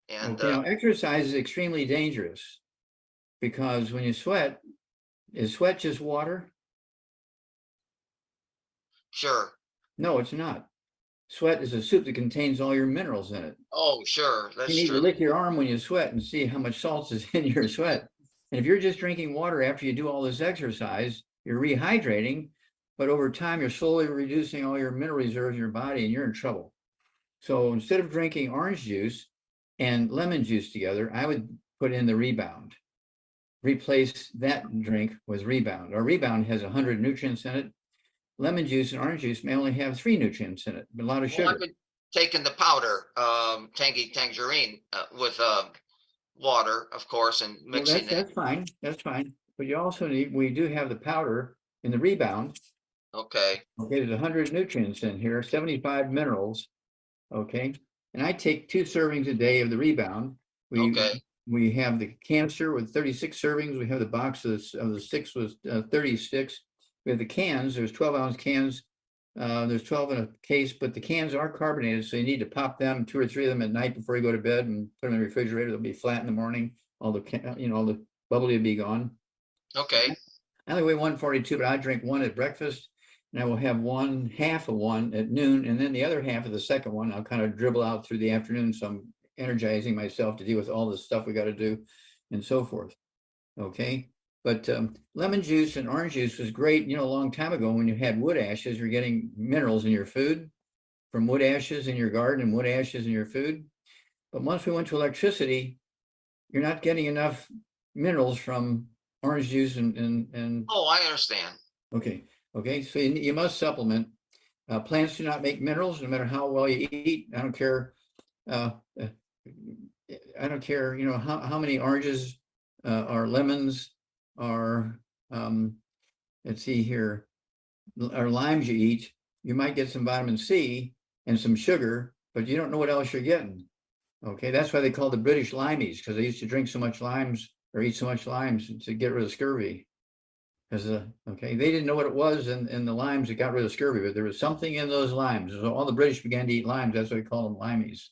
And Okay. Now, exercise is extremely dangerous because when you sweat, is sweat just water? sure. No, it's not. Sweat is a soup that contains all your minerals in it. Oh, sure. You That's need to true. lick your arm when you sweat and see how much salt is in your sweat. And if you're just drinking water after you do all this exercise, you're rehydrating, but over time, you're slowly reducing all your mineral reserves in your body and you're in trouble. So instead of drinking orange juice and lemon juice together, I would put in the Rebound. Replace that drink with Rebound. Our Rebound has 100 nutrients in it. Lemon juice and orange juice may only have 3 nutrients in it, but a lot of Well, sugar. I've been taking the powder, tangerine, with water, of course, and Well, mixing it. that's fine. That's fine. But you also need, we do have the powder in the Rebound. Okay. Okay, there's 100 nutrients in here, 75 minerals. Okay, and I take 2 servings a day of the Rebound. Okay. We have the canister with 36 servings. We have the box of the sticks with 30 sticks. We have the cans. There's 12-ounce cans. There's 12 in a case, but the cans are carbonated, so you need to pop them, 2 or 3 of them at night before you go to bed, and put them in the refrigerator. They'll be flat in the morning. All the all the bubbly will be gone. Okay. I only weigh 142, but I drink 1 at breakfast, and I will have half of one at noon, and then the other half of the second one I'll kind of dribble out through the afternoon, so I'm energizing myself to deal with all the stuff we got to do, and so forth. Okay, but lemon juice and orange juice was great, a long time ago when you had wood ashes. You're getting minerals in your food from wood ashes in your garden and wood ashes in your food. But once we went to electricity, you're not getting enough minerals from orange juice and Oh, I understand. okay, so you must supplement. Plants do not make minerals, no matter how well you eat. I don't care. I don't care. How many oranges or lemons or let's see here, or limes you eat. You might get some vitamin C and some sugar, but you don't know what else you're getting. Okay, that's why they call the British limeys, because they used to drink so much limes or eat so much limes to get rid of scurvy. Because, okay, they didn't know what it was in the limes that got rid of scurvy, but there was something in those limes. So all the British began to eat limes. That's why we call them limeys.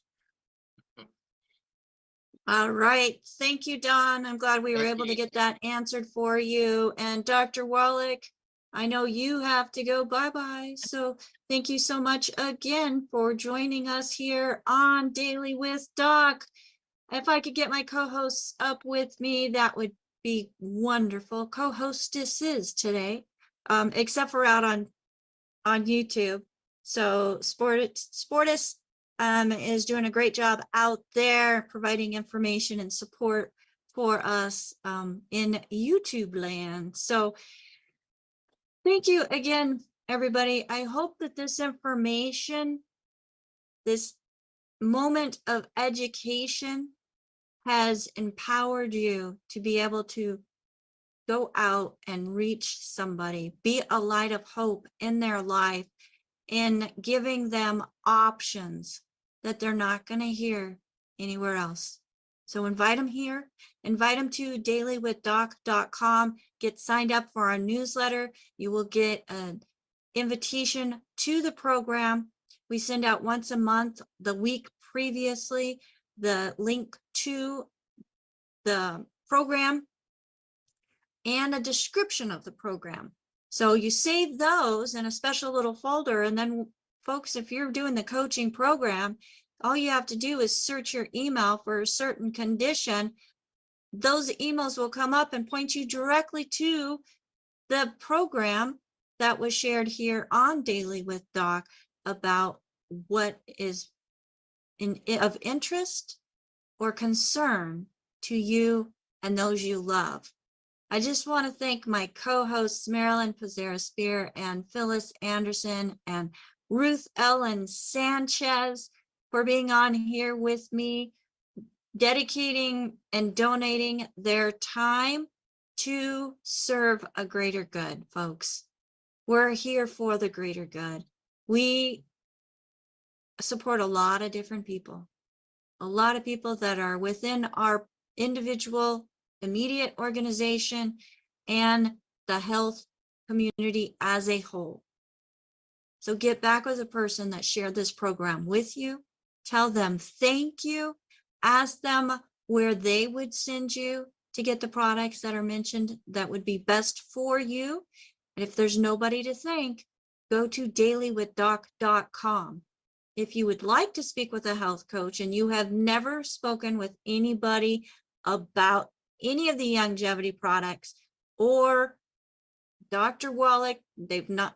All right. Thank you, Don. I'm glad we were Thank able to you. get that answered for you. And Dr. Wallach, I know you have to go bye-bye. So thank you so much again for joining us here on Daily with Doc. If I could get my co-hosts up with me, that would be wonderful. Co-hostesses today, except for out on YouTube. So Sportus is doing a great job out there providing information and support for us in YouTube land. So thank you again, everybody. I hope that this information, this moment of education, has empowered you to be able to go out and reach somebody, be a light of hope in their life, in giving them options that they're not going to hear anywhere else. So invite them here, invite them to dailywithdoc.com, get signed up for our newsletter. You will get an invitation to the program. We send out once a month, the week previously, the link to the program and a description of the program. So you save those in a special little folder. And then folks, if you're doing the coaching program, all you have to do is search your email for a certain condition. Those emails will come up and point you directly to the program that was shared here on Daily with Doc about what is of interest or concern to you and those you love. I just want to thank my co-hosts, Marilyn Pizarro-Spear and Phyllis Anderson and Ruth Ellen Sanchez, for being on here with me, dedicating and donating their time to serve a greater good, folks. We're here for the greater good. We support a lot of different people, a lot of people that are within our individual immediate organization and the health community as a whole. So get back with the person that shared this program with you. Tell them thank you. Ask them where they would send you to get the products that are mentioned that would be best for you. And if there's nobody to thank, go to dailywithdoc.com. If you would like to speak with a health coach and you have never spoken with anybody about any of the longevity products or Dr. Wallach,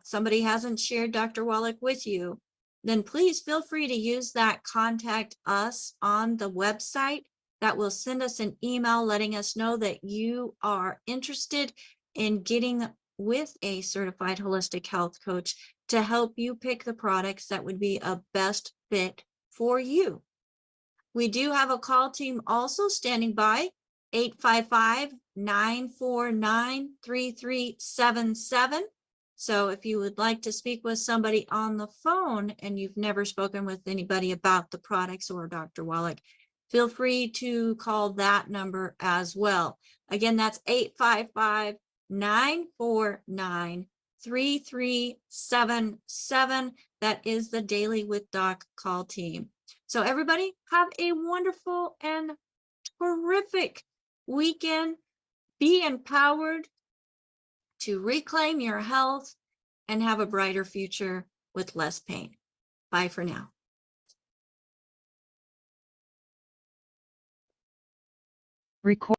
somebody hasn't shared Dr. Wallach with you, then please feel free to use that contact us on the website. That will send us an email letting us know that you are interested in getting with a certified holistic health coach to help you pick the products that would be a best fit for you. We do have a call team also standing by, 855-949-3377. So if you would like to speak with somebody on the phone and you've never spoken with anybody about the products or Dr. Wallach, feel free to call that number as well. Again, that's 855-949-3377. That is the Daily with Doc call team. So everybody have a wonderful and terrific weekend. Be empowered to reclaim your health and have a brighter future with less pain. Bye for now. Record.